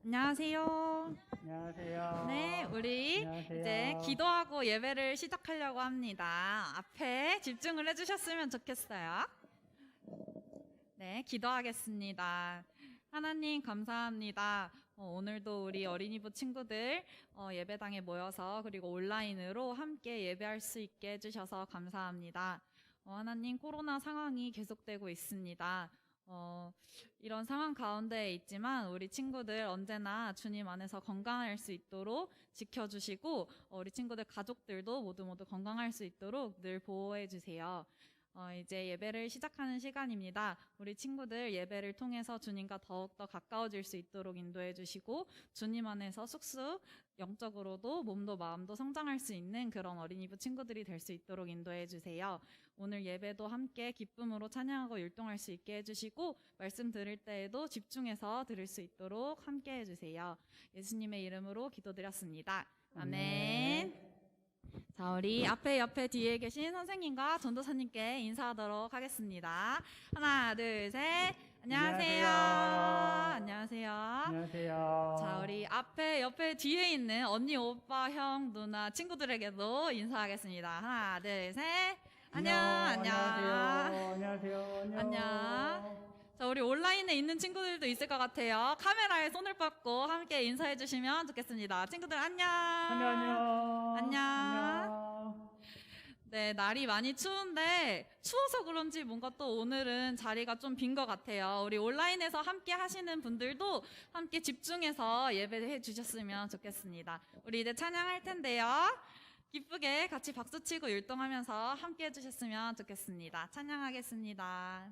안녕하세요. 안녕하세요. 네, 우리 안녕하세요. 이제 기도하고 예배를 시작하려고 합니다. 앞에 집중을 해주셨으면 좋겠어요. 네, 기도하겠습니다. 하나님 감사합니다. 오늘도 우리 어린이부 친구들 예배당에 모여서 그리고 온라인으로 함께 예배할 수 있게 해주셔서 감사합니다. 하나님, 코로나 상황이 계속되고 있습니다. 이런 상황 가운데 있지만 우리 친구들 언제나 주님 안에서 건강할 수 있도록 지켜주시고 우리 친구들 가족들도 모두 건강할 수 있도록 늘 보호해 주세요. 이제 예배를 시작하는 시간입니다. 우리 친구들 예배를 통해서 주님과 더욱더 가까워질 수 있도록 인도해 주시고 주님 안에서 쑥쑥 영적으로도 몸도 마음도 성장할 수 있는 그런 어린이부 친구들이 될 수 있도록 인도해 주세요. 오늘 예배도 함께 기쁨으로 찬양하고 율동할 수 있게 해주시고 말씀 들을 때에도 집중해서 들을 수 있도록 함께 해주세요. 예수님의 이름으로 기도드렸습니다. 아멘. 자, 우리 옆에 뒤에 계신 선생님과 전도사님께 인사하도록 하겠습니다. 하나, 둘, 셋. 안녕하세요. 안녕하세요. 안녕하세요. 자, 우리 옆에 뒤에 있는 언니, 오빠, 형, 누나, 친구들에게도 인사하겠습니다. 하나, 둘, 셋. 안녕하세요. 안녕. 자, 우리 온라인에 있는 친구들도 있을 것 같아요. 카메라에 손을 뻗고 함께 인사해 주시면 좋겠습니다. 친구들 안녕. 안녕. 네, 날이 많이 추운데 추워서 그런지 뭔가 또 오늘은 자리가 좀 빈 것 같아요. 우리 온라인에서 함께 하시는 분들도 함께 집중해서 예배해 주셨으면 좋겠습니다. 우리 이제 찬양할 텐데요. 기쁘게 같이 박수치고 율동하면서 함께 해주셨으면 좋겠습니다. 찬양하겠습니다.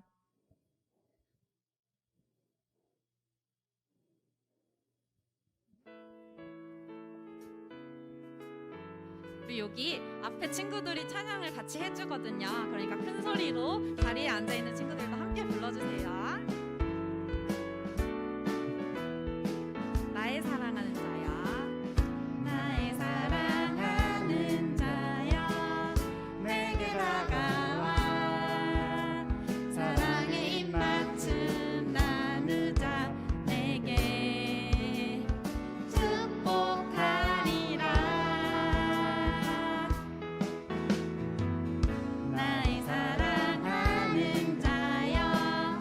우리 여기 앞에 친구들이 찬양을 같이 해주거든요. 그러니까 큰 소리로 자리에 앉아있는 친구들도 함께 불러주세요. 나의 사랑하는 자야, 나의 사랑하는 자야, 내게 다가와 사랑의 입맞춤 나누자. 내게 축복하리라. 나의 사랑하는 자여,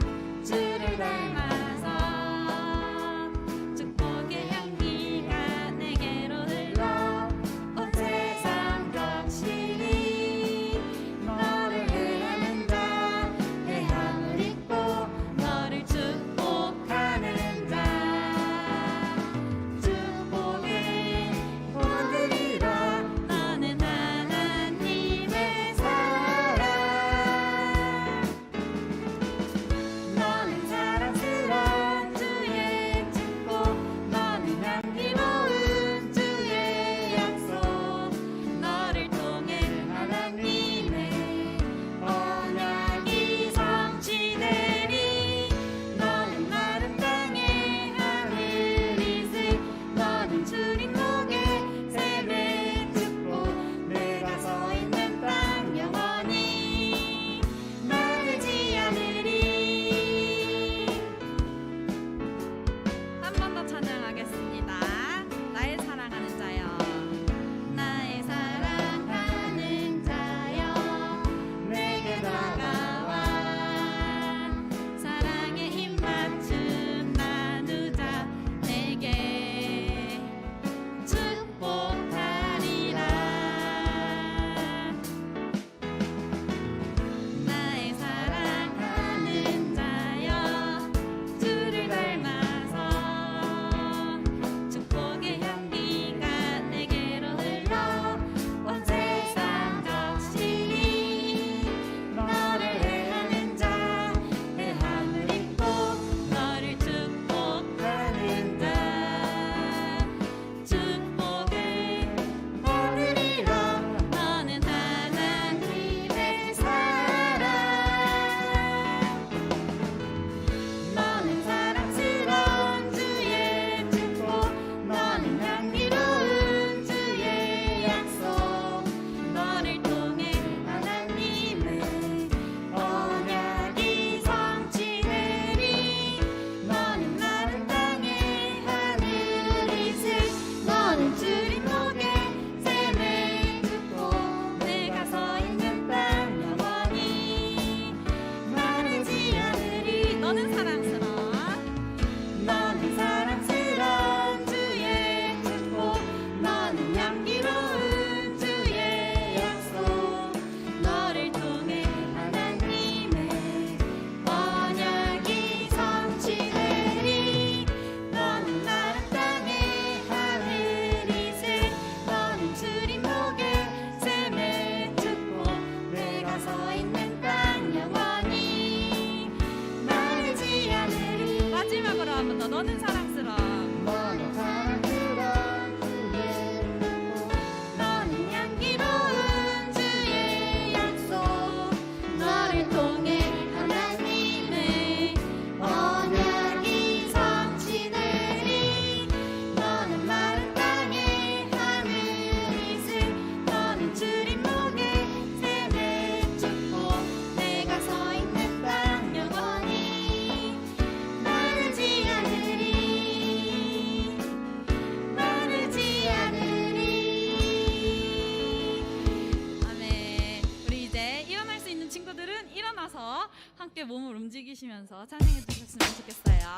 함께 몸을 움직이시면서 찬양해 주셨으면 좋겠어요.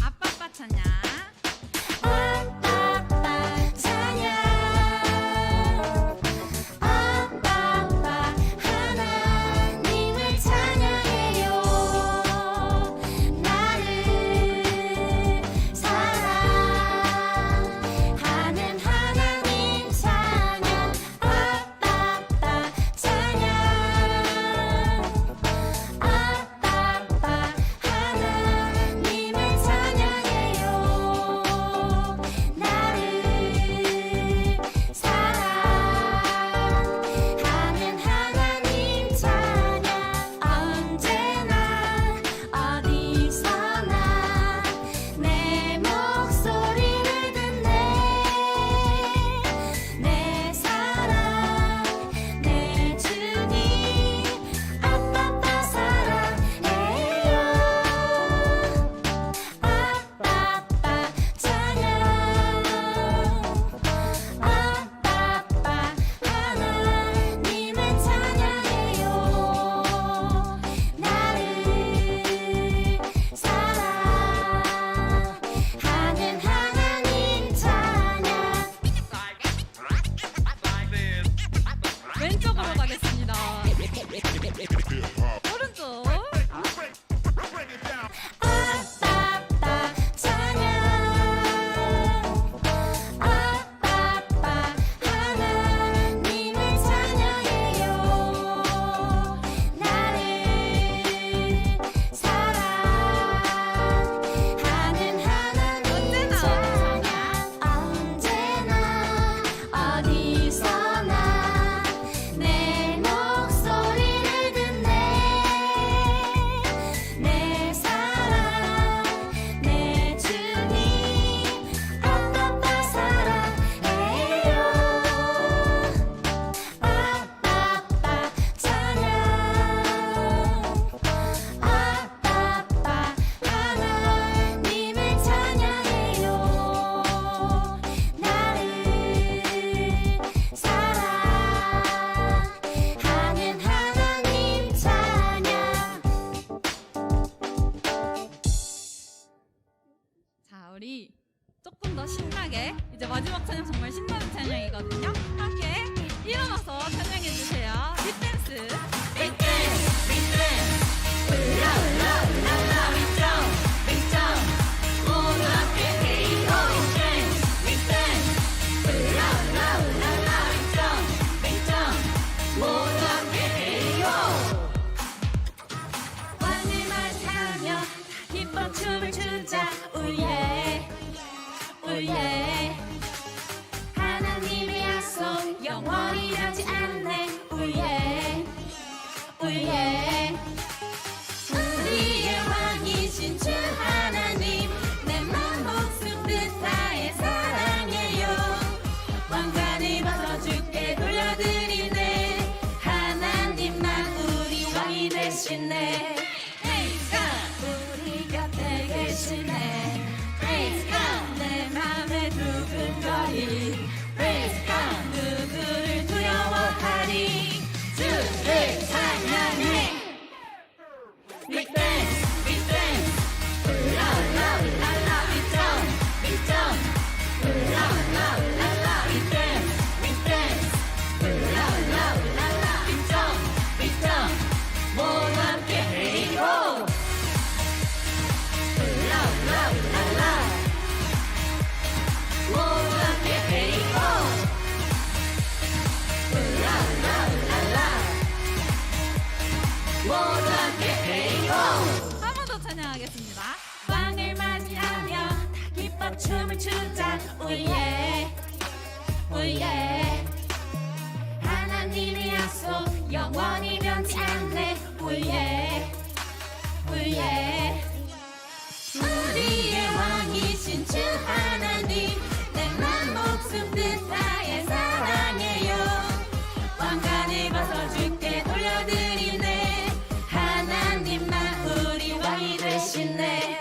아빠빠 찬양. 아빠빠 찬양 아빠빠 하나님을 찬양해요 나를 사랑하는 하나님 찬양 아빠빠 찬양 아빠빠 하나님을 찬양해요 나를 사랑하는 하나님 찬양 언제나 어디서나 내 목소리를 듣네 내 사랑 내 주님 아빠빠 사랑해요 아빠빠 찬양 아빠빠 하나님을 찬양해요 나를 사랑하는 하나님 찬양 왼쪽으로 가겠습니다. 오른쪽. 아빠빠 찬양 아빠빠 하나님을 찬양해요 나를 사랑하는 하나님 찬양 언제나 어디서나 내 목소리를 듣네 내 사랑 내 주님 아빠빠 사랑해요 아빠빠 찬양 아빠빠 하나님을 찬양해요 나를 사랑하는 하나님 찬양 자, 우리 조금 더 신나게 이제 마지막 찬양 정말 신나는 찬양이거든요. 함께 일어나서 찬양해 주세요. 립댄스. 왕을 맞이하며 기뻐 춤을 추자 우예 우예 하나님의 약속 영원히 변치 않네 우예 우예 우리의 왕이신 주 하나님 내 맘 목숨 뜻 다해 사랑해요 왕관을 벗어 주께 돌려드리네 하나님만 우리 왕이 되시네 Praise God 우리 곁에 계시네 Praise God 내 맘에 두근거리 Praise God 누구를 두려워하리 주를 찬양해 We dance we dance 울라울라울랄라 we jump we jump 울라울라울랄라 we dance we dance 울라울라울랄라 we jump we jump 모두 함께 헤이호 울라울라울랄라 모두 함께 헤이호 울라울라울랄라 모두 함께 헤이호 한 번 더 찬양하겠습니다. 왕을 맞이하며 다 기뻐 춤을 추자 우예 우예 하나님의 약속 영원히 변치 않네 우예 우예 우리의 왕이신 주 하나님 내 맘 목숨 뜻 다해 사랑해요 왕관을 벗어 주께 돌려드리네 하나님만 우리 왕이 되시네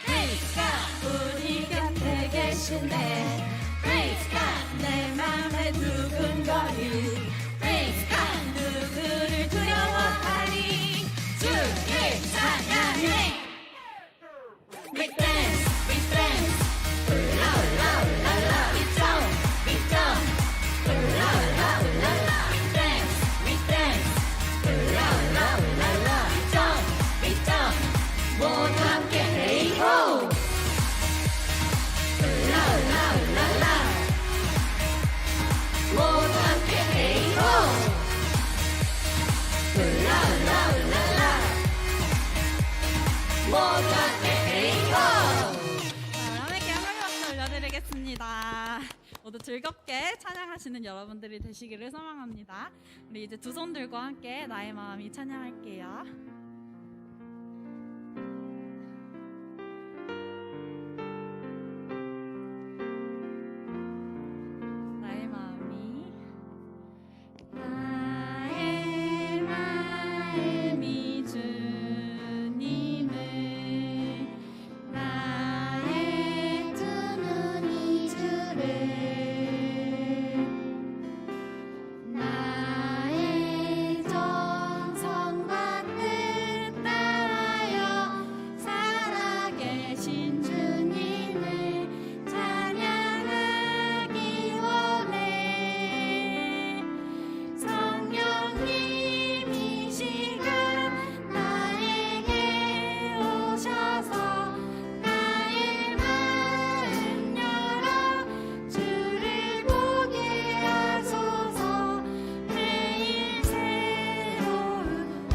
Praise God 우리 곁에 계시네 Praise God 내 맘에 두고 즐겁게 찬양하시는 여러분들이 되시기를 소망합니다. 우리 이제 두 손 들고 함께 나의 마음이 찬양할게요. 나의 마음이 나의 마음이 주님을 나의 두 눈이 주를 나의 정성과 뜻 다하여 살아계신 주님을 찬양하기 원해. 성령님 이 시간 나에게 오셔서 나의 마음 열어 주를 보게 하소서. 매일 새로운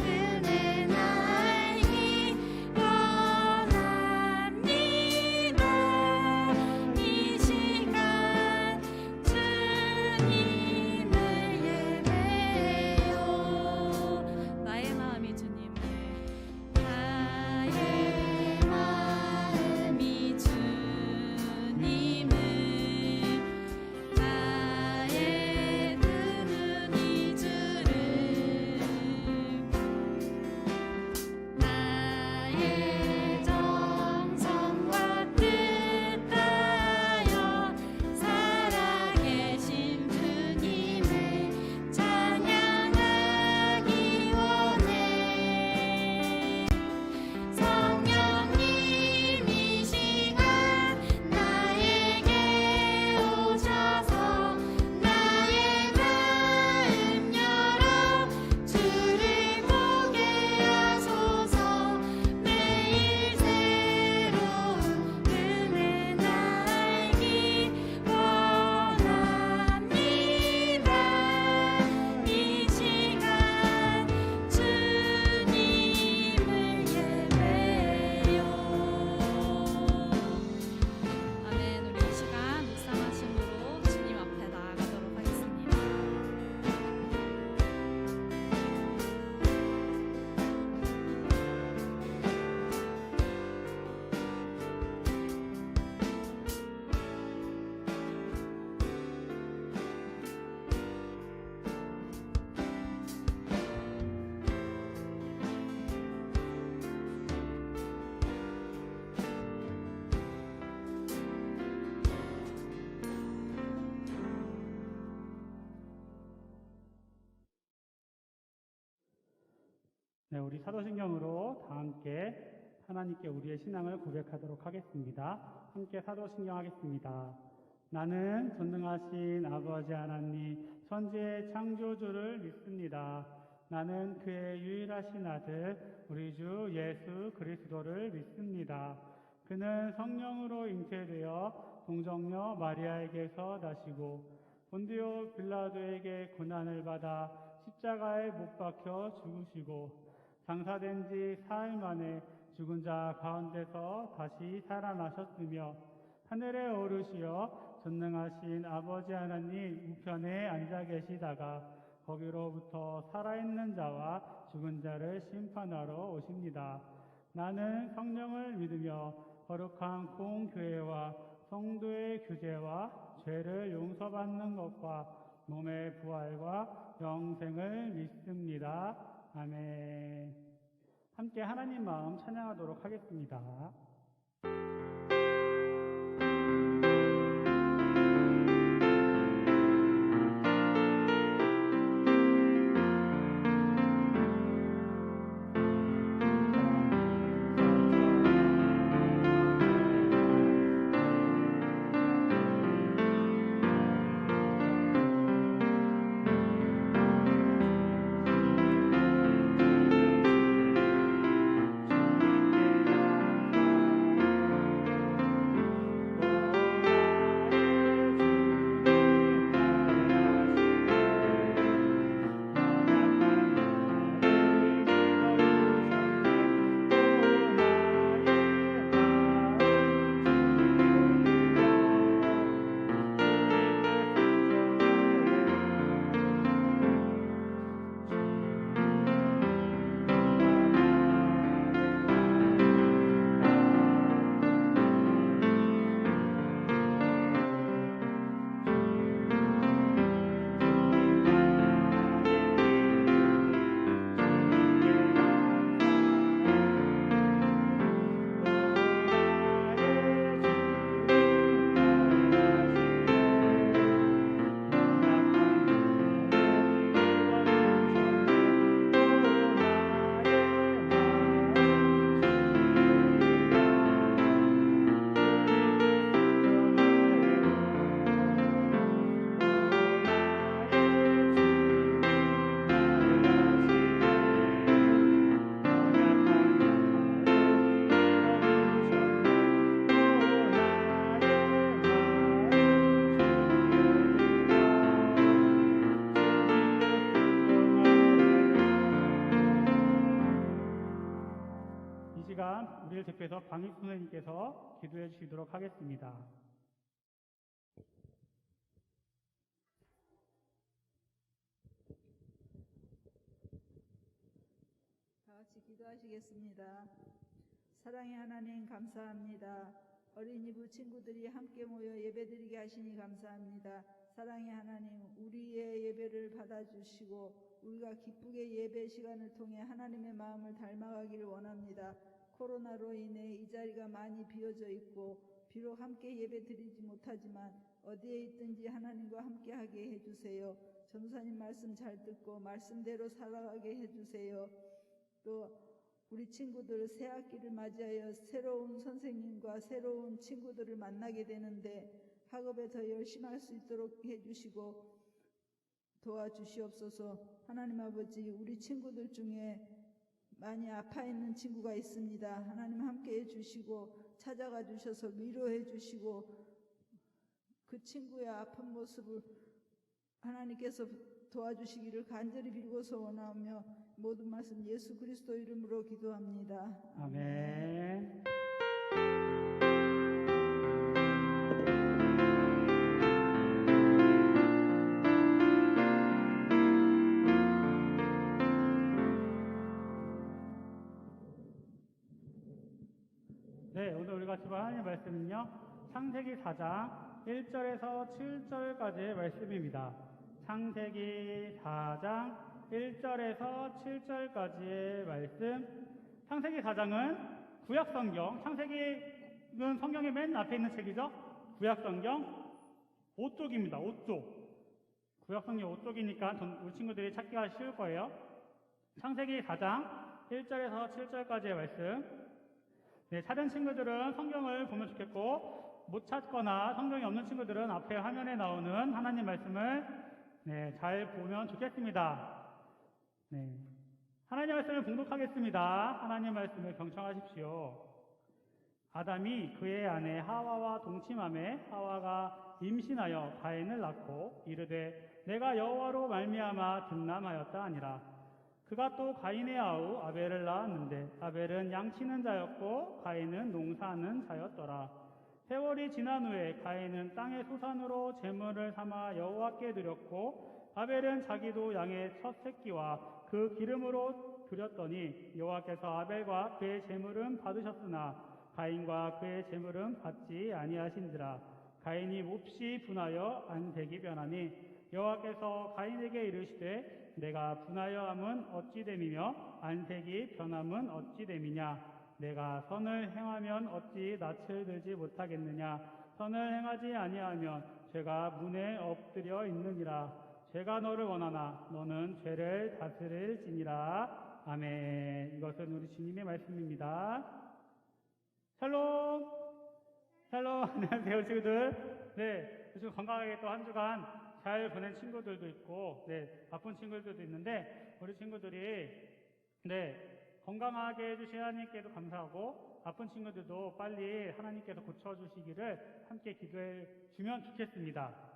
은혜 나이기 원합니다. 이 시간 주님을 예배요. 나의 마음이 주님을 나의 마음이 주님을 나의 두 눈이 주를 나의 정성과 뜻 다하여 살아계신 주님을 찬양하기 원해. 성령님 이 시간 나에게 오셔서 나의 마음 열어 주를 보게 하소서. 매일 새로운 은혜 나이기 원합니다. 이 시간 주님을 예배요. 아멘. 우리 이 시간 묵상하심으로 주님 앞에 나아가도록 하겠습니다. 네, 우리 사도신경으로 다 함께 하나님께 우리의 신앙을 고백하도록 하겠습니다. 함께 사도신경 하겠습니다. 나는 전능하신 아버지 하나님, 천지의 창조주를 믿습니다. 나는 그의 유일하신 아들, 우리 주 예수 그리스도를 믿습니다. 그는 성령으로 잉태되어 동정녀 마리아에게서 나시고 본디오 빌라도에게 고난을 받아 십자가에 못 박혀 죽으시고 장사된 지 사흘 만에 죽은 자 가운데서 다시 살아나셨으며 하늘에 오르시어 전능하신 아버지 하나님 우편에 앉아 계시다가 거기로부터 살아있는 자와 죽은 자를 심판하러 오십니다. 나는 성령을 믿으며 거룩한 공교회와 성도의 교제와 죄를 용서받는 것과 몸의 부활과 영생을 믿습니다. 아멘. 함께 하나님 마음 찬양하도록 하겠습니다. 이어 강익 선생님께서 기도해 주시도록 하겠습니다. 다 같이 기도하시겠습니다. 사랑의 하나님 감사합니다. 어린이부 친구들이 함께 모여 예배드리게 하시니 감사합니다. 사랑의 하나님, 우리의 예배를 받아주시고 우리가 기쁘게 예배 시간을 통해 하나님의 마음을 닮아가기를 원합니다. 코로나로 인해 이 자리가 많이 비어져 있고 비록 함께 예배드리지 못하지만 어디에 있든지 하나님과 함께하게 해주세요. 전도사님 말씀 잘 듣고 말씀대로 살아가게 해주세요. 또 우리 친구들 새 학기를 맞이하여 새로운 선생님과 새로운 친구들을 만나게 되는데 학업에 더 열심히 할 수 있도록 해주시고 도와주시옵소서. 하나님 아버지, 우리 친구들 중에 많이 아파 있는 친구가 있습니다. 하나님 함께 해주시고 찾아가 주셔서 위로해 주시고 그 친구의 아픈 모습을 하나님께서 도와주시기를 간절히 빌고서 원하며 모든 말씀 예수 그리스도 이름으로 기도합니다. 아멘. 네, 오늘 우리가 주볼 하나님의 말씀은요, 창세기 4장 1절에서 7절까지의 말씀입니다. 창세기 4장 1절에서 7절까지의 말씀. 창세기 4장은 구약성경, 창세기는 성경의 맨 앞에 있는 책이죠. 구약성경 5쪽입니다. 5쪽. 구약성경 5쪽이니까 우리 친구들이 찾기가 쉬울 거예요. 창세기 4장 1절에서 7절까지의 말씀. 네, 찾은 친구들은 성경을 보면 좋겠고, 못 찾거나 성경이 없는 친구들은 앞에 화면에 나오는 하나님 말씀을 잘 보면 좋겠습니다. 네, 하나님 말씀을 봉독하겠습니다. 하나님 말씀을 경청하십시오. 아담이 그의 아내 하와와 동침하매 하와가 임신하여 가인을 낳고 이르되 내가 여호와로 말미암아 든남하였다 하니라. 그가 또 가인의 아우 아벨을 낳았는데 아벨은 양치는 자였고 가인은 농사하는 자였더라. 세월이 지난 후에 가인은 땅의 소산으로 제물을 삼아 여호와께 드렸고 아벨은 자기도 양의 첫 새끼와 그 기름으로 드렸더니 여호와께서 아벨과 그의 제물은 받으셨으나 가인과 그의 제물은 받지 아니하신지라. 가인이 몹시 분하여 안색이 변하니 여호와께서 가인에게 이르시되 내가 분하여 함은 어찌 됨이며 안색이 변함은 어찌 됨이냐. 내가 선을 행하면 어찌 낯을 들지 못하겠느냐. 선을 행하지 아니하면 죄가 문에 엎드려 있느니라. 죄가 너를 원하나 너는 죄를 다스릴지니라. 아멘. 이것은 우리 주님의 말씀입니다. 샬롬. 샬롬. 안녕하세요 친구들. 네, 요즘 건강하게 또 한 주간 잘 보낸 친구들도 있고, 바쁜 친구들도 있는데, 우리 친구들이, 건강하게 해주신 하나님께도 감사하고, 바쁜 친구들도 빨리 하나님께서 고쳐주시기를 함께 기도해 주면 좋겠습니다.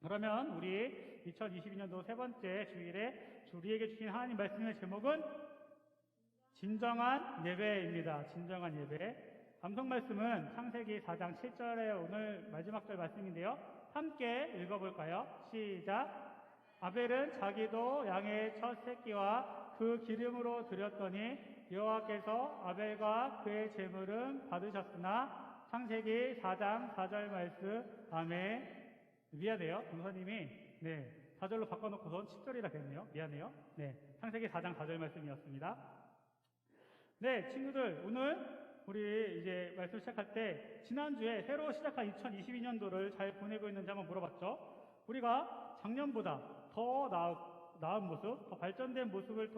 그러면 우리 2022년도 세 번째 주일에 우리에게 주신 하나님 말씀의 제목은 진정한 예배입니다. 진정한 예배. 암송 말씀은 창세기 4장 7절에 오늘 마지막 절 말씀인데요. 함께 읽어볼까요? 시작. 아벨은 자기도 양의 첫 새끼와 그 기름으로 드렸더니 여호와께서 아벨과 그의 제물은 받으셨으나. 창세기 4장 4절 말씀. 아멘. 미안해요. 전사님이 4절로 바꿔놓고서 7절이라 했네요. 미안해요. 창세기 4장 4절 말씀이었습니다. 친구들, 오늘 우리 이제 말씀 시작할 때 지난주에 새로 시작한 2022년도를 잘 보내고 있는지 한번 물어봤죠. 우리가 작년보다 더 나은 모습, 더 발전된 모습을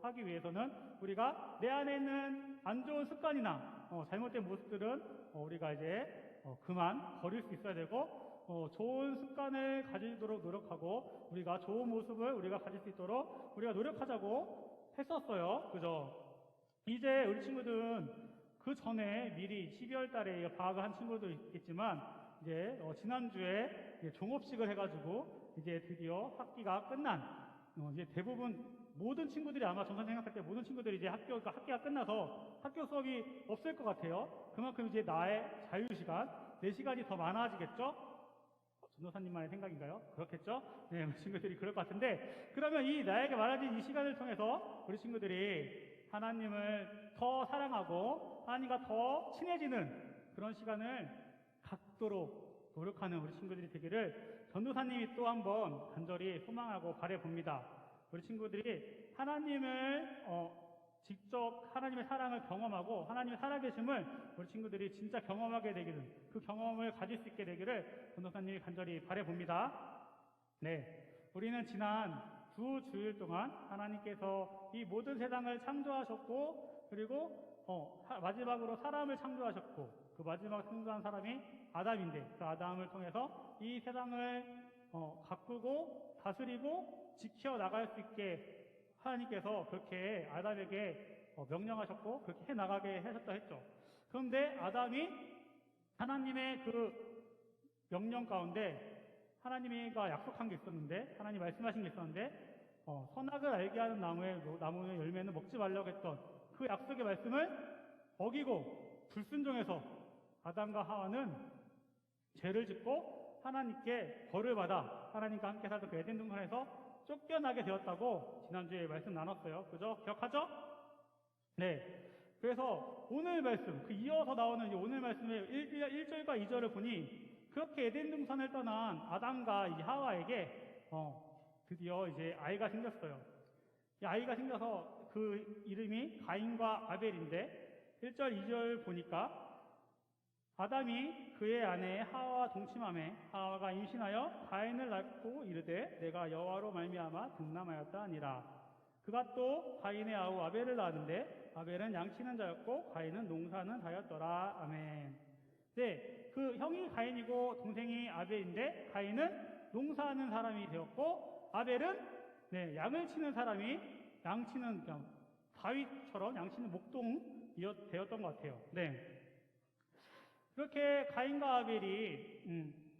하기 위해서는 우리가 내 안에 있는 안 좋은 습관이나 잘못된 모습들은 우리가 이제 그만 버릴 수 있어야 되고, 좋은 습관을 가지도록 노력하고 우리가 좋은 모습을 우리가 가질 수 있도록 우리가 노력하자고 했었어요. 그죠? 이제 우리 친구들은 그 전에 미리 12월 달에 방학을 한 친구도 있겠지만, 이제 지난주에 종업식을 해가지고 이제 드디어 학기가 끝난, 이제 대부분 모든 친구들이 아마 전선 생각할 때 모든 친구들이 이제 학기가 끝나서 학교 수업이 없을 것 같아요. 그만큼 이제 나의 자유시간, 내 시간이 더 많아지겠죠? 전도사님만의 생각인가요? 그렇겠죠? 네, 우리 친구들이 그럴 것 같은데, 그러면 이 나에게 많아진 이 시간을 통해서 우리 친구들이 하나님을 더 사랑하고 하나님과 더 친해지는 그런 시간을 갖도록 노력하는 우리 친구들이 되기를 전도사님이 또 한번 간절히 소망하고 바라봅니다. 우리 친구들이 하나님을 직접 하나님의 사랑을 경험하고 하나님의 살아계심을 우리 친구들이 진짜 경험하게 되기를, 그 경험을 가질 수 있게 되기를 전도사님이 간절히 바라봅니다. 네, 우리는 지난 두 주일 동안 하나님께서 이 모든 세상을 창조하셨고, 그리고 마지막으로 사람을 창조하셨고, 그 마지막 창조한 사람이 아담인데, 그 아담을 통해서 이 세상을 가꾸고 다스리고 지켜나갈 수 있게 하나님께서 그렇게 아담에게 명령하셨고 그렇게 해나가게 하셨다 했죠. 그런데 아담이 하나님의 그 명령 가운데 하나님과 약속한 게 있었는데, 하나님 말씀하신 게 있었는데, 선악을 알게 하는 나무의 열매는 먹지 말라고 했던 그 약속의 말씀을 어기고 불순종해서 아담과 하와는 죄를 짓고 하나님께 벌을 받아 하나님과 함께 살던 그 에덴 동산에서 쫓겨나게 되었다고 지난주에 말씀 나눴어요. 그죠? 기억하죠? 네. 그래서 오늘 말씀, 그 이어서 나오는 오늘 말씀의 1절과 2절을 보니 그렇게 에덴 동산을 떠난 아담과 이 하와에게 드디어 이제 아이가 생겼어요. 이 아이가 생겨서 그 이름이 가인과 아벨인데 1절, 2절 보니까 아담이 그의 아내 하와와 동침하매 하와가 임신하여 가인을 낳고 이르되 내가 여호와로 말미암아 등남하였다 하니라. 그가 또 가인의 아우 아벨을 낳았는데 아벨은 양치는 자였고 가인은 농사는 자였더라. 아멘. 네, 그 형이 가인이고 동생이 아벨인데 가인은 농사하는 사람이 되었고 아벨은 양을 치는 사람이 양치는 그냥 다윗처럼 양치는 목동이 되었던 것 같아요. 네. 그렇게 가인과 아벨이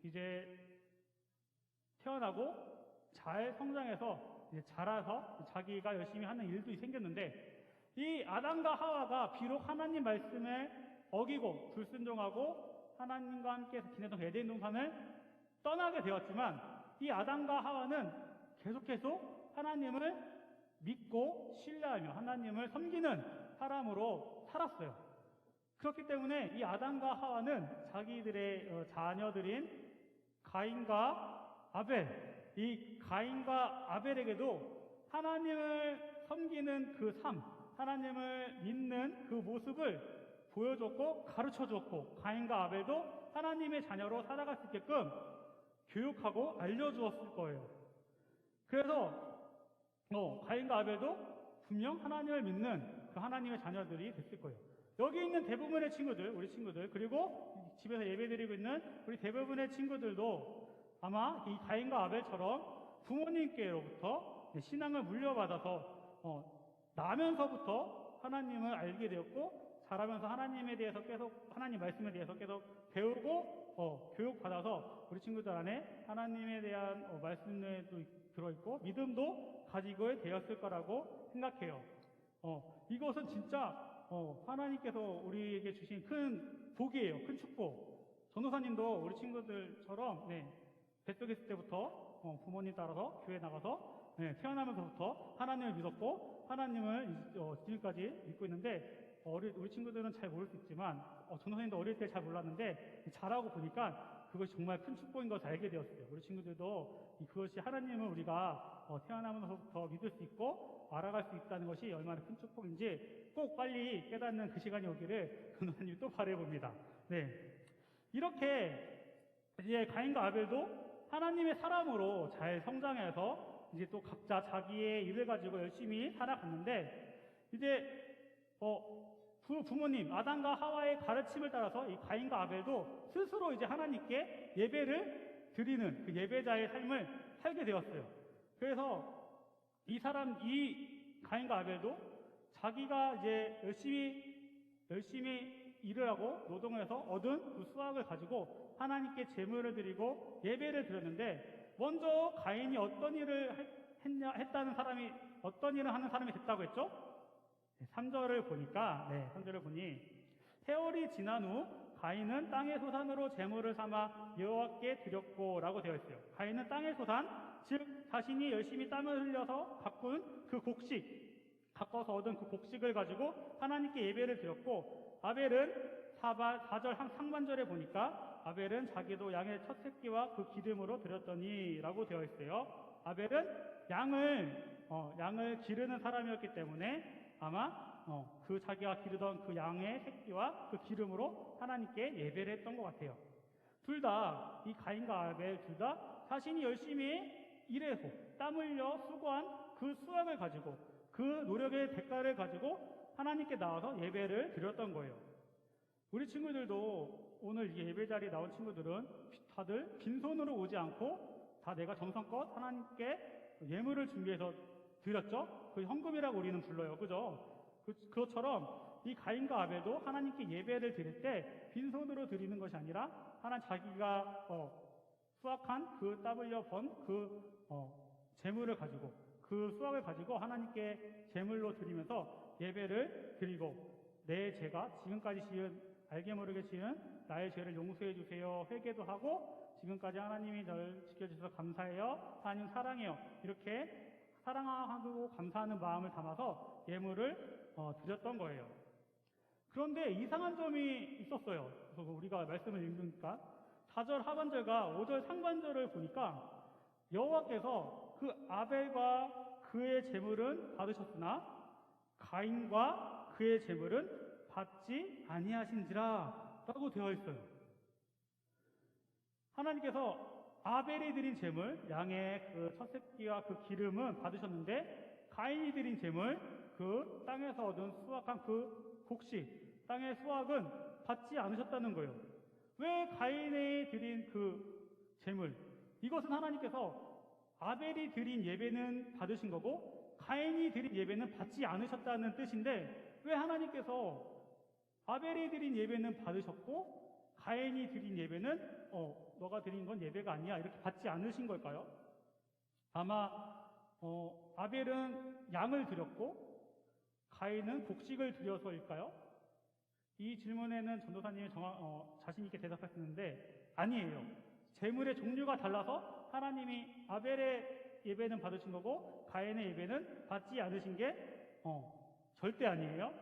이제 태어나고 잘 성장해서 이제 자라서 자기가 열심히 하는 일도 생겼는데, 이 아담과 하와가 비록 하나님 말씀을 어기고 불순종하고 하나님과 함께 지내던 에덴 동산을 떠나게 되었지만, 이 아담과 하와는 계속해서 하나님을 믿고 신뢰하며 하나님을 섬기는 사람으로 살았어요. 그렇기 때문에 이 아담과 하와는 자기들의 자녀들인 가인과 아벨, 이 가인과 아벨에게도 하나님을 섬기는 그 삶, 하나님을 믿는 그 모습을 보여줬고 가르쳐줬고, 가인과 아벨도 하나님의 자녀로 살아갈 수 있게끔 교육하고 알려주었을 거예요. 그래서 가인과 아벨도 분명 하나님을 믿는 그 하나님의 자녀들이 됐을 거예요. 여기 있는 대부분의 친구들, 우리 친구들, 그리고 집에서 예배드리고 있는 우리 대부분의 친구들도 아마 이 가인과 아벨처럼 부모님께로부터 신앙을 물려받아서 나면서부터 하나님을 알게 되었고, 자라면서 하나님에 대해서 계속, 하나님 말씀에 대해서 계속 배우고 교육받아서 우리 친구들 안에 하나님에 대한 말씀에도 들어있고 믿음도 가지고 되었을 거라고 생각해요. 이것은 진짜 하나님께서 우리에게 주신 큰 복이에요. 큰 축복. 전도사님도 우리 친구들처럼 뱃속에 있을 때부터 부모님 따라서 교회 나가서 태어나면서부터 하나님을 믿었고 하나님을 지금까지 믿고 있는데, 우리 친구들은 잘 모를 수 있지만 전도사님도 어릴 때 잘 몰랐는데 자라고 보니까 그것이 정말 큰 축복인 것을 알게 되었어요. 우리 친구들도 그것이 하나님을 우리가 태어나면서부터 믿을 수 있고 알아갈 수 있다는 것이 얼마나 큰 축복인지 꼭 빨리 깨닫는 그 시간이 오기를 전도사님이 또 바라봅니다. 네, 이렇게 이제 가인과 아벨도 하나님의 사람으로 잘 성장해서 이제 또 각자 자기의 일을 가지고 열심히 살아갔는데, 이제 부모님 아담과 하와의 가르침을 따라서 이 가인과 아벨도 스스로 이제 하나님께 예배를 드리는 그 예배자의 삶을 살게 되었어요. 그래서 이 가인과 아벨도 자기가 이제 열심히 일을 하고 노동을 해서 얻은 그 수확을 가지고 하나님께 제물을 드리고 예배를 드렸는데, 먼저 가인이 어떤 일을 했다는 사람이 어떤 일을 하는 사람이 됐다고 했죠? 3절을 보니까, 3절을 보니, 세월이 지난 후 가인은 땅의 소산으로 제물을 삼아 여호와께 드렸고 라고 되어 있어요. 가인은 땅의 소산, 즉 자신이 열심히 땀을 흘려서 가꾼 그 곡식, 가꿔서 얻은 그 곡식을 가지고 하나님께 예배를 드렸고, 아벨은 4절 상반절에 보니까 아벨은 자기도 양의 첫 새끼와 그 기름으로 드렸더니 라고 되어 있어요. 아벨은 양을 기르는 사람이었기 때문에 아마 그 자기가 기르던 그 양의 새끼와 그 기름으로 하나님께 예배를 했던 것 같아요. 둘 다, 이 가인과 아벨 둘 다 자신이 열심히 일해서 땀 흘려 수고한 그 수확을 가지고 그 노력의 대가를 가지고 하나님께 나와서 예배를 드렸던 거예요. 우리 친구들도 오늘 이 예배 자리에 나온 친구들은 다들 빈손으로 오지 않고 다 내가 정성껏 하나님께 예물을 준비해서 드렸죠? 그 헌금이라고 우리는 불러요. 그죠? 그것처럼 이 가인과 아벨도 하나님께 예배를 드릴 때 빈손으로 드리는 것이 아니라 자기가 수확한 그 땀 흘려 번 그 재물을 가지고 그 수확을 가지고 하나님께 제물로 드리면서 예배를 드리고 내 죄가 지금까지 지은 알게 모르게 지은 나의 죄를 용서해 주세요. 회개도 하고 지금까지 하나님이 저를 지켜주셔서 감사해요. 하나님 사랑해요. 이렇게 사랑하고 감사하는 마음을 담아서 예물을 드렸던 거예요. 그런데 이상한 점이 있었어요. 그래서 우리가 말씀을 읽으니까 4절 하반절과 5절 상반절을 보니까 여호와께서 그 아벨과 그의 제물은 받으셨으나 가인과 그의 제물은 받지 아니하신지라 라고 되어 있어요. 하나님께서 아벨이 드린 제물, 양의 그 첫 새끼와 그 기름은 받으셨는데 가인이 드린 제물, 그 땅에서 얻은 수확한 그 곡식, 땅의 수확은 받지 않으셨다는 거예요. 왜 가인이 드린 그 제물, 이것은 하나님께서 아벨이 드린 예배는 받으신 거고 가인이 드린 예배는 받지 않으셨다는 뜻인데 왜 하나님께서 아벨이 드린 예배는 받으셨고 가인이 드린 예배는 너가 드린 건 예배가 아니야 이렇게 받지 않으신 걸까요? 아마 아벨은 양을 드렸고 가인은 곡식을 드려서일까요? 이 질문에는 전도사님이 자신 있게 대답하셨는데 아니에요. 제물의 종류가 달라서 하나님이 아벨의 예배는 받으신 거고 가인의 예배는 받지 않으신 게 절대 아니에요.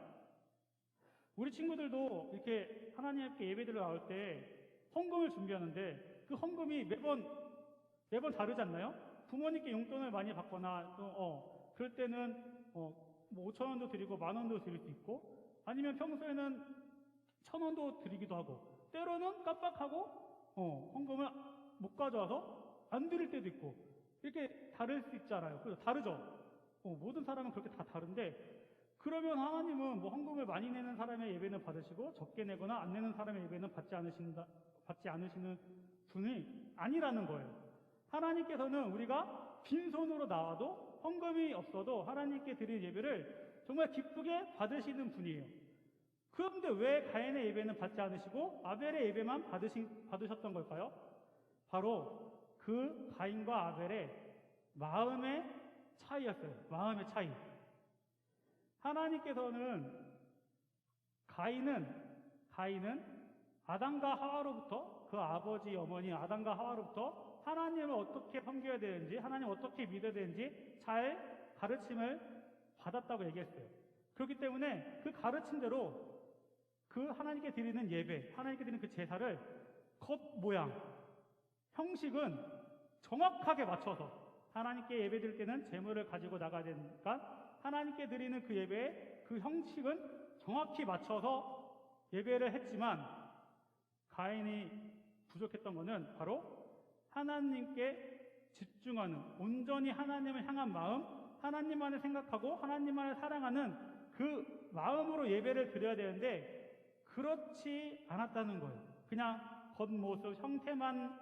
우리 친구들도 이렇게 하나님께 예배드려 나올 때 헌금을 준비하는데 그 헌금이 매번 다르지 않나요? 부모님께 용돈을 많이 받거나 또 그럴 때는 뭐 5,000원도 드리고 10,000원도 드릴 수 있고 아니면 평소에는 1,000원도 드리기도 하고 때로는 깜빡하고 헌금을 못 가져와서 안 드릴 때도 있고 이렇게 다를 수 있잖아요. 그죠? 다르죠? 모든 사람은 그렇게 다 다른데 그러면 하나님은 뭐 헌금을 많이 내는 사람의 예배는 받으시고 적게 내거나 안 내는 사람의 예배는 받지 않으시는 분이 아니라는 거예요. 하나님께서는 우리가 빈손으로 나와도 헌금이 없어도 하나님께 드릴 예배를 정말 기쁘게 받으시는 분이에요. 그런데 왜 가인의 예배는 받지 않으시고 아벨의 예배만 받으셨던 걸까요? 바로 그 가인과 아벨의 마음의 차이였어요. 마음의 차이. 하나님께서는 가인은 아담과 하와로부터 그 아버지 어머니 아담과 하와로부터 하나님을 어떻게 섬겨야 되는지 하나님을 어떻게 믿어야 되는지 잘 가르침을 받았다고 얘기했어요. 그렇기 때문에 그 가르침대로 그 하나님께 드리는 예배, 하나님께 드리는 그 제사를 겉모양, 형식은 정확하게 맞춰서 하나님께 예배 드릴 때는 제물을 가지고 나가야 되니까 하나님께 드리는 그 예배의 그 형식은 정확히 맞춰서 예배를 했지만 가인이 부족했던 것은 바로 하나님께 집중하는 온전히 하나님을 향한 마음, 하나님만을 생각하고 하나님만을 사랑하는 그 마음으로 예배를 드려야 되는데 그렇지 않았다는 거예요. 그냥 겉모습, 형태만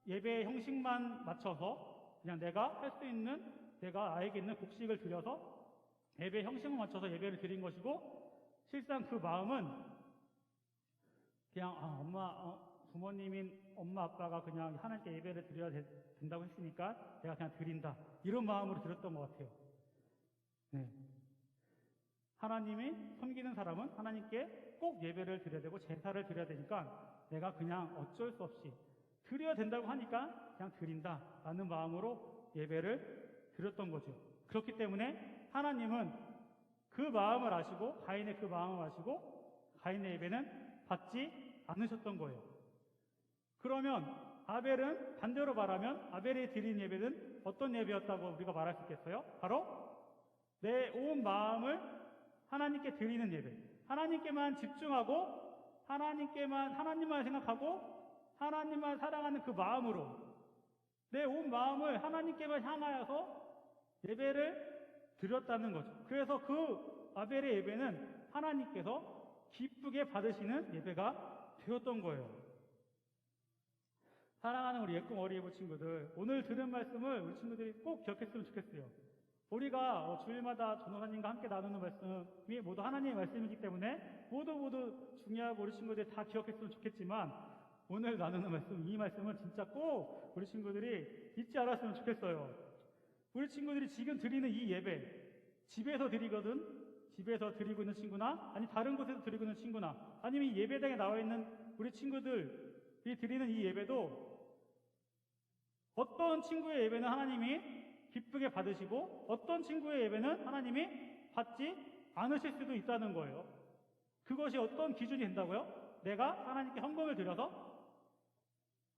예배의 형식만 맞춰서 그냥 내가 할 수 있는 내가 나에게 있는 곡식을 드려서 예배 형식을 맞춰서 예배를 드린 것이고 실상 그 마음은 그냥 부모님인 엄마 아빠가 그냥 하나님께 예배를 드려야 된다고 했으니까 내가 그냥 드린다 이런 마음으로 드렸던 것 같아요. 네. 하나님이 섬기는 사람은 하나님께 꼭 예배를 드려야 되고 제사를 드려야 되니까 내가 그냥 어쩔 수 없이 드려야 된다고 하니까 그냥 드린다라는 마음으로 예배를 드렸던 거죠. 그렇기 때문에 하나님은 그 마음을 아시고 가인의 그 마음을 아시고 가인의 예배는 받지 않으셨던 거예요. 그러면 아벨은 반대로 말하면 아벨이 드린 예배는 어떤 예배였다고 우리가 말할 수 있겠어요? 바로 내 온 마음을 하나님께 드리는 예배. 하나님께만 집중하고 하나님만 생각하고 하나님만 사랑하는 그 마음으로 내 온 마음을 하나님께만 향하여서 예배를 드렸다는 거죠. 그래서 그 아벨의 예배는 하나님께서 기쁘게 받으시는 예배가 되었던 거예요. 사랑하는 우리 예꿈 어린이부 친구들, 오늘 들은 말씀을 우리 친구들이 꼭 기억했으면 좋겠어요. 우리가 주일마다 전도사님과 함께 나누는 말씀이 모두 하나님의 말씀이기 때문에 모두 중요하고 우리 친구들이 다 기억했으면 좋겠지만 오늘 나누는 말씀, 이 말씀을 진짜 꼭 우리 친구들이 잊지 않았으면 좋겠어요. 우리 친구들이 지금 드리는 이 예배, 집에서 드리고 있는 친구나 아니 다른 곳에서 드리고 있는 친구나 아니면 이 예배당에 나와 있는 우리 친구들이 드리는 이 예배도 어떤 친구의 예배는 하나님이 기쁘게 받으시고 어떤 친구의 예배는 하나님이 받지 않으실 수도 있다는 거예요. 그것이 어떤 기준이 된다고요? 내가 하나님께 헌금을 드려서?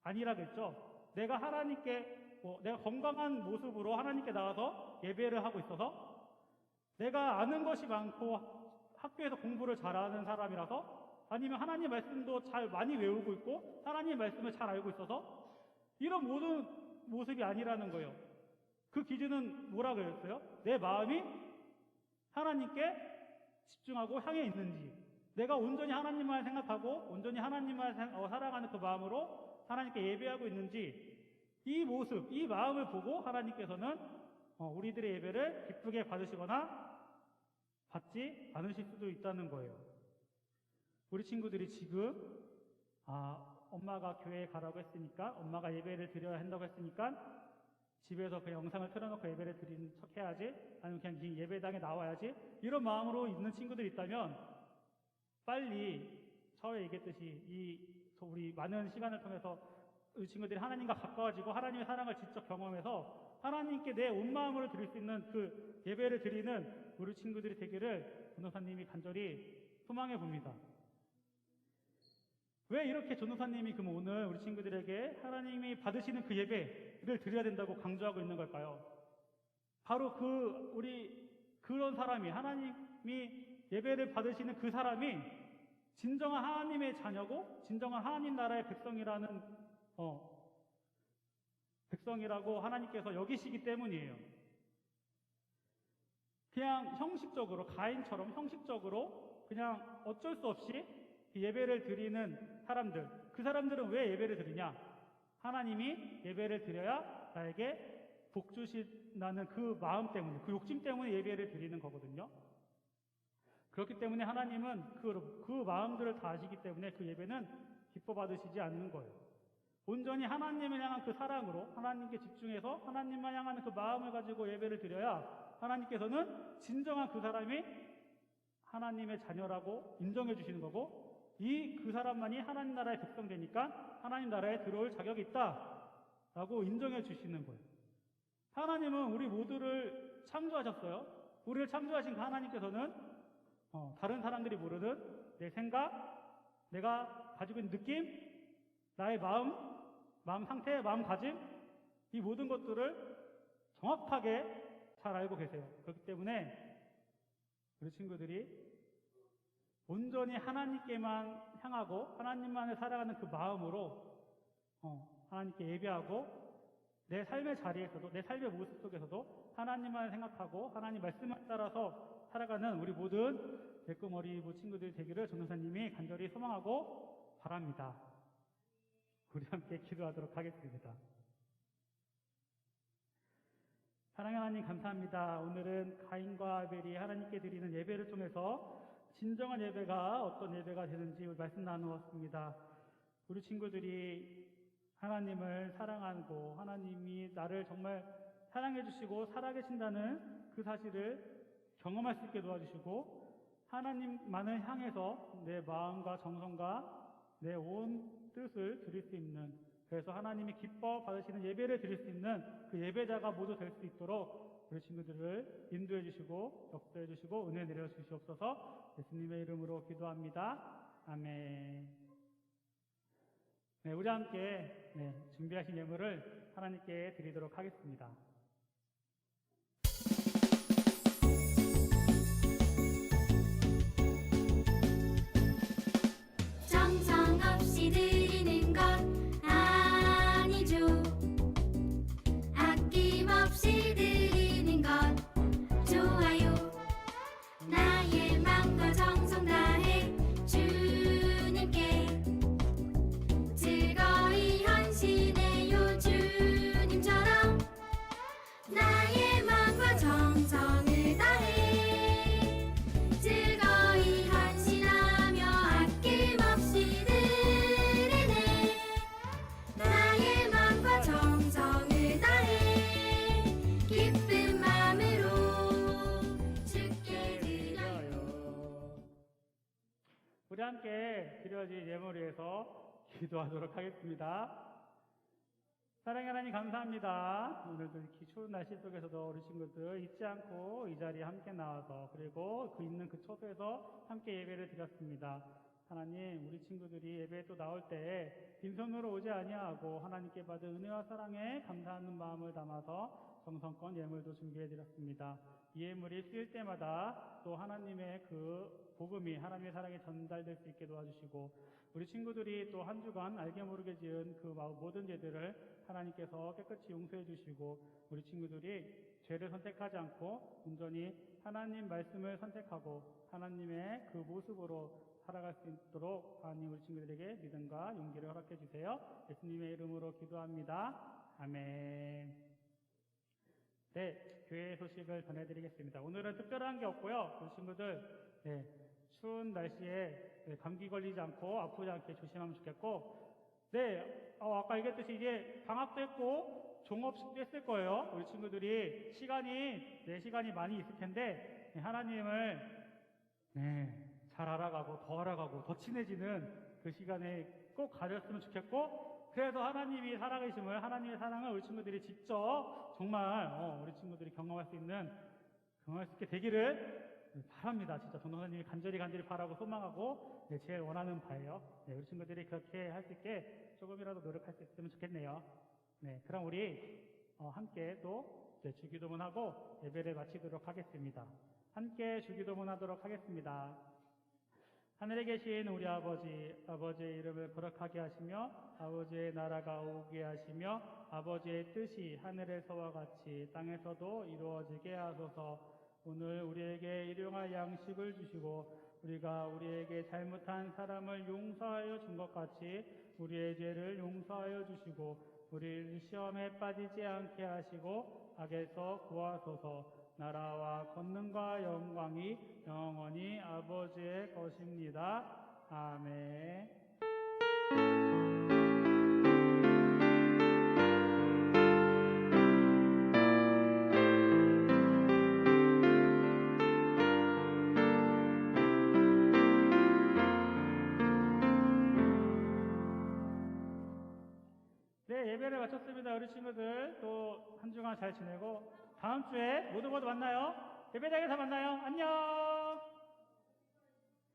아니라겠죠. 내가 하나님께 내가 건강한 모습으로 하나님께 나와서 예배를 하고 있어서 내가 아는 것이 많고 학교에서 공부를 잘하는 사람이라서 아니면 하나님 말씀도 잘 많이 외우고 있고 하나님 말씀을 잘 알고 있어서 이런 모든 모습이 아니라는 거예요. 그 기준은 뭐라 그랬어요? 내 마음이 하나님께 집중하고 향해 있는지 내가 온전히 하나님만 생각하고 온전히 하나님만 사랑하는 그 마음으로 하나님께 예배하고 있는지 이 모습, 이 마음을 보고 하나님께서는 우리들의 예배를 기쁘게 받으시거나 받지 않으실 수도 있다는 거예요. 우리 친구들이 지금 엄마가 교회에 가라고 했으니까 엄마가 예배를 드려야 한다고 했으니까 집에서 그 영상을 틀어놓고 예배를 드리는 척 해야지 아니면 그냥 예배당에 나와야지 이런 마음으로 있는 친구들이 있다면 빨리 처음에 얘기했듯이 우리 많은 시간을 통해서 우리 친구들이 하나님과 가까워지고 하나님의 사랑을 직접 경험해서 하나님께 내 온 마음으로 드릴 수 있는 그 예배를 드리는 우리 친구들이 되기를 전도사님이 간절히 소망해 봅니다. 왜 이렇게 전도사님이 그럼 오늘 우리 친구들에게 하나님이 받으시는 그 예배를 드려야 된다고 강조하고 있는 걸까요? 바로 그런 사람이 하나님이 예배를 받으시는 그 사람이 진정한 하나님의 자녀고 진정한 하나님 나라의 백성이라고 하나님께서 여기시기 때문이에요. 그냥 형식적으로 가인처럼 형식적으로 그냥 어쩔 수 없이 예배를 드리는 사람들, 그 사람들은 왜 예배를 드리냐? 하나님이 예배를 드려야 나에게 복 주신다는 그 마음 때문에, 그 욕심 때문에 예배를 드리는 거거든요. 그렇기 때문에 하나님은 그 마음들을 다 아시기 때문에 그 예배는 기뻐 받으시지 않는 거예요. 온전히 하나님을 향한 그 사랑으로 하나님께 집중해서 하나님만 향하는 그 마음을 가지고 예배를 드려야 하나님께서는 진정한 그 사람이 하나님의 자녀라고 인정해 주시는 거고 그 사람만이 하나님 나라의 백성 되니까 하나님 나라에 들어올 자격이 있다라고 인정해 주시는 거예요. 하나님은 우리 모두를 창조하셨어요. 우리를 창조하신 그 하나님께서는 다른 사람들이 모르는 내 생각, 내가 가지고 있는 느낌, 나의 마음 상태, 마음가짐 이 모든 것들을 정확하게 잘 알고 계세요. 그렇기 때문에 우리 친구들이 온전히 하나님께만 향하고 하나님만을 사랑하는 그 마음으로 하나님께 예배하고 내 삶의 자리에서도 내 삶의 모습 속에서도 하나님만 생각하고 하나님 말씀에 따라서 살아가는 우리 모든 예꿈 어린이부 친구들이 되기를 전도사님이 간절히 소망하고 바랍니다. 우리 함께 기도하도록 하겠습니다. 사랑하는 하나님 감사합니다. 오늘은 가인과 아벨이 하나님께 드리는 예배를 통해서 진정한 예배가 어떤 예배가 되는지 우리 말씀 나누었습니다. 우리 친구들이 하나님을 사랑하고 하나님이 나를 정말 사랑해 주시고 살아계신다는 그 사실을 경험할 수 있게 도와주시고 하나님만을 향해서 내 마음과 정성과 내 온 뜻을 드릴 수 있는, 그래서 하나님이 기뻐 받으시는 예배를 드릴 수 있는 그 예배자가 모두 될 수 있도록 우리 친구들을 인도해 주시고 역사해 주시고 은혜 내려 주시옵소서. 예수님의 이름으로 기도합니다. 아멘. 네, 우리 함께 준비하신 예물을 하나님께 드리도록 하겠습니다. 정성 없이 드리는 건 아니죠. 아낌없이 드리는 건 좋아요. 나의 마음과 정성 다해 주님께 즐거이 헌신해요. 주님처럼 나의 마음과 정성을 다해 즐거이 헌신하며 아낌없이 드리네. 나의 마음과 정성을 다해 기쁜 마음으로 주께 드려요. 우리 함께 드려진 예물을 위해서 기도하도록 하겠습니다. 사랑의 하나님 감사합니다. 오늘도 이렇게 추운 날씨 속에서도 우리 친구들 잊지 않고 이 자리에 함께 나와서 그리고 그 있는 그 처소에서 함께 예배를 드렸습니다. 하나님, 우리 친구들이 예배에 또 나올 때 빈손으로 오지 아니하고 하나님께 받은 은혜와 사랑에 감사하는 마음을 담아서 정성껏 예물도 준비해 드렸습니다. 이 예물이 쓰일 때마다 또 하나님의 그 복음이, 하나님의 사랑이 전달될 수 있게 도와주시고, 우리 친구들이 또 한 주간 알게 모르게 지은 그 모든 죄들을 하나님께서 깨끗이 용서해 주시고, 우리 친구들이 죄를 선택하지 않고 온전히 하나님 말씀을 선택하고 하나님의 그 모습으로 살아갈 수 있도록 하나님 우리 친구들에게 믿음과 용기를 허락해 주세요. 예수님의 이름으로 기도합니다. 아멘. 네, 교회 소식을 전해드리겠습니다. 오늘은 특별한 게 없고요. 우리 친구들 추운 날씨에 감기 걸리지 않고 아프지 않게 조심하면 좋겠고, 아까 얘기했듯이 이제 방학도 했고 종업식도 했을 거예요. 우리 친구들이 시간이 많이 있을 텐데 하나님을 잘 알아가고 더 알아가고 더 친해지는 그 시간에 꼭 가졌으면 좋겠고, 그래서 하나님이 살아계심을, 하나님의 사랑을 우리 친구들이 직접 정말 우리 친구들이 경험할 수 있게 되기를 바랍니다. 진짜 전도사님이 간절히 바라고 소망하고 제일 원하는 바예요. 우리 친구들이 그렇게 할 수 있게 조금이라도 노력할 수 있으면 좋겠네요. 그럼 우리 함께 또 주기도문하고 예배를 마치도록 하겠습니다. 함께 주기도문하도록 하겠습니다. 하늘에 계신 우리 아버지의 이름을 거룩하게 하시며 아버지의 나라가 오게 하시며 아버지의 뜻이 하늘에서와 같이 땅에서도 이루어지게 하소서. 오늘 우리에게 일용할 양식을 주시고 우리가 우리에게 잘못한 사람을 용서하여 준 것 같이 우리의 죄를 용서하여 주시고 우리를 시험에 빠지지 않게 하시고 악에서 구하소서. 나라와 권능과 영광이 영원히 아버지의 것입니다. 아멘. 예배를 마쳤습니다. 우리 친구들 또 한 주간 잘 지내고 다음 주에 모두 만나요. 예배장에서 만나요. 안녕.